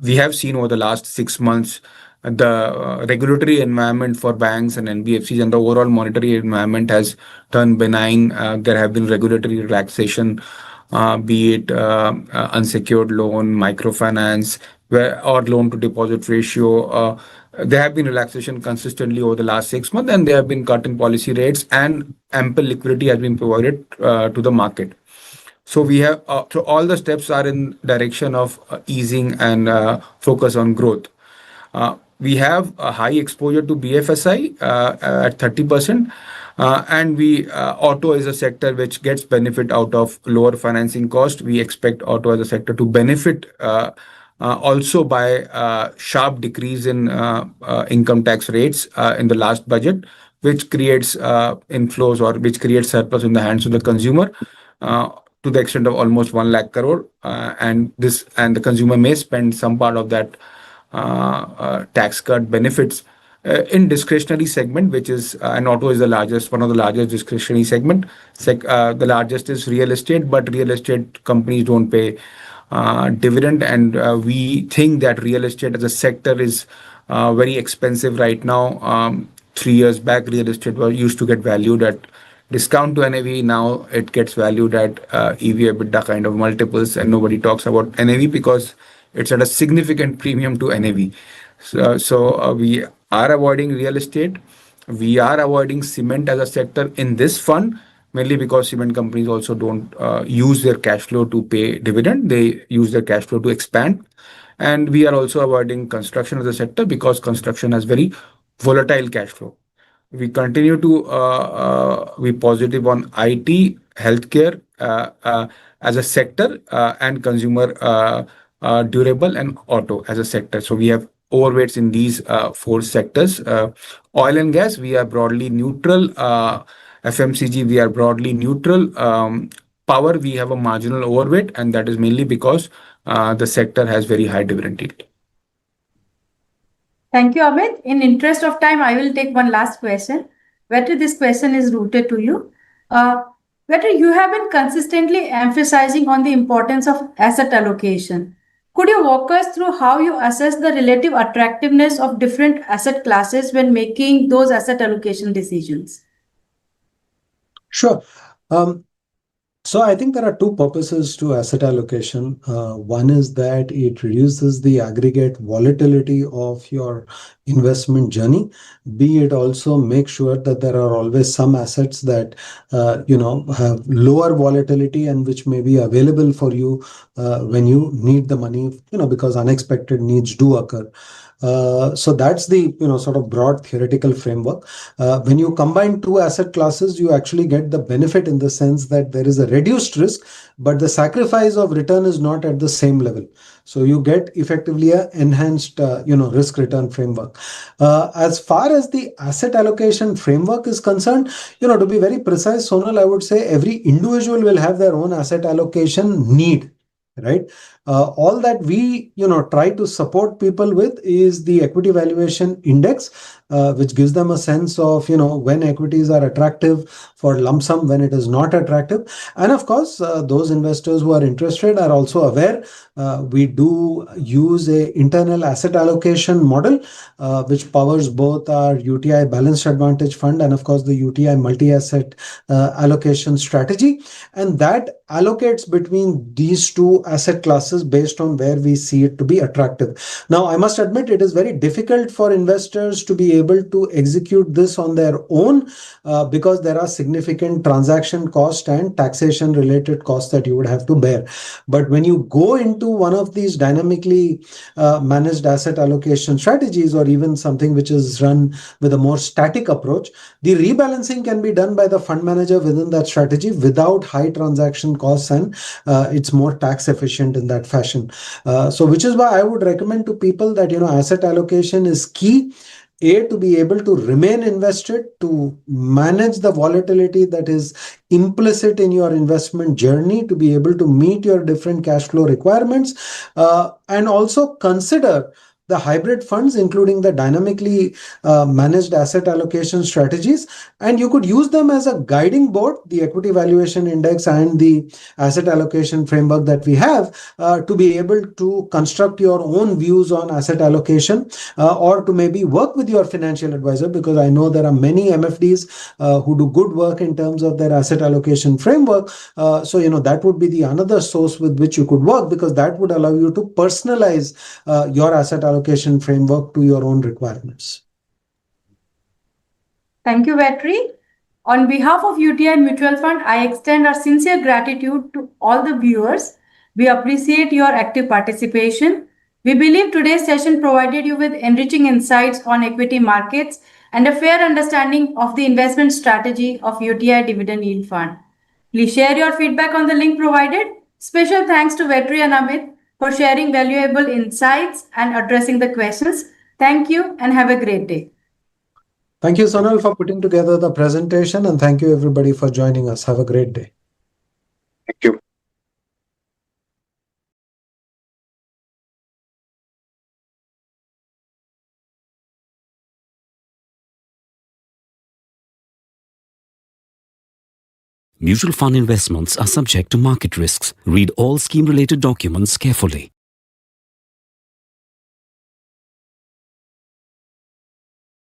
we have seen over the last 6 months, the regulatory environment for banks and NBFCs and the overall monetary environment has turned benign. There have been regulatory relaxation, be it unsecured loan, microfinance, or loan to deposit ratio. There have been relaxation consistently over the last 6 months, and there have been cut in policy rates, and ample liquidity has been provided to the market. So we have so all the steps are in direction of easing and focus on growth. We have a high exposure to BFSI at 30%. And auto is a sector which gets benefit out of lower financing cost. We expect auto as a sector to benefit also by sharp decrease in income tax rates in the last budget, which creates inflows or which creates surplus in the hands of the consumer to the extent of almost 1 lakh crore. And the consumer may spend some part of that tax cut benefits in discretionary segment, which is and auto is one of the largest discretionary segment. The largest is real estate, but real estate companies don't pay dividend, and we think that real estate as a sector is very expensive right now. 3 years back, real estate used to get valued at discount to NAV. Now it gets valued at EV/EBITDA kind of multiples, and nobody talks about NAV because it's at a significant premium to NAV. So we are avoiding real estate. We are avoiding cement as a sector in this fund, mainly because cement companies also don't use their cash flow to pay dividend. They use their cash flow to expand. And we are also avoiding construction as a sector because construction has very volatile cash flow. We continue to be positive on IT, healthcare as a sector, and consumer durable and auto as a sector. So we have overweights in these 4 sectors. Oil and gas, we are broadly neutral. FMCG, we are broadly neutral. Power, we have a marginal overweight, and that is mainly because the sector has very high dividend yield. Thank you, Amit. In interest of time, I will take one last question. Vetri, this question is rooted to you. Vetri, you have been consistently emphasizing on the importance of asset allocation. Could you walk us through how you assess the relative attractiveness of different asset classes when making those asset allocation decisions? Sure. So I think there are 2 purposes to asset allocation. One is that it reduces the aggregate volatility of your investment journey. B, it also makes sure that there are always some assets that have lower volatility and which may be available for you when you need the money, because unexpected needs do occur. So that's the sort of broad theoretical framework. When you combine 2 asset classes, you actually get the benefit in the sense that there is a reduced risk, but the sacrifice of return is not at the same level. So you get effectively an enhanced risk return framework. As far as the asset allocation framework is concerned, to be very precise, Sonal, I would say every individual will have their own asset allocation need. Right. All that we try to support people with is the equity valuation index, which gives them a sense of when equities are attractive for lump sum, when it is not attractive. And of course, those investors who are interested are also aware we do use a internal asset allocation model, which powers both our UTI Balanced Advantage Fund and of course the UTI Multi-Asset Allocation Strategy. And that allocates between these two asset classes based on where we see it to be attractive. Now, I must admit it is very difficult for investors to be able to execute this on their own because there are significant transaction cost and taxation related costs that you would have to bear. But when you go into one of these dynamically managed asset allocation strategies, or even something which is run with a more static approach, the rebalancing can be done by the fund manager within that strategy without high transaction costs, and it's more tax efficient in that fashion. So which is why I would recommend to people that asset allocation is key. To be able to remain invested, to manage the volatility that is implicit in your investment journey, to be able to meet your different cash flow requirements, and also consider the hybrid funds, including the dynamically managed asset allocation strategies. And you could use them as a guiding board, the equity valuation index and the asset allocation framework that we have, to be able to construct your own views on asset allocation, or to maybe work with your financial advisor, because I know there are many MFDs who do good work in terms of their asset allocation framework. So that would be the another source with which you could work, because that would allow you to personalize your asset allocation framework to your own requirements. Thank you, Vetri. On behalf of UTI Mutual Fund, I extend our sincere gratitude to all the viewers. We appreciate your active participation. We believe today's session provided you with enriching insights on equity markets and a fair understanding of the investment strategy of UTI Dividend Yield Fund. Please share your feedback on the link provided. Special thanks to Vetri and Amit for sharing valuable insights and addressing the questions. Thank you and have a great day. Thank you, Sonal, for putting together the presentation, and thank you everybody for joining us. Have a great day. Thank you. Mutual fund investments are subject to market risks. Read all scheme-related documents carefully.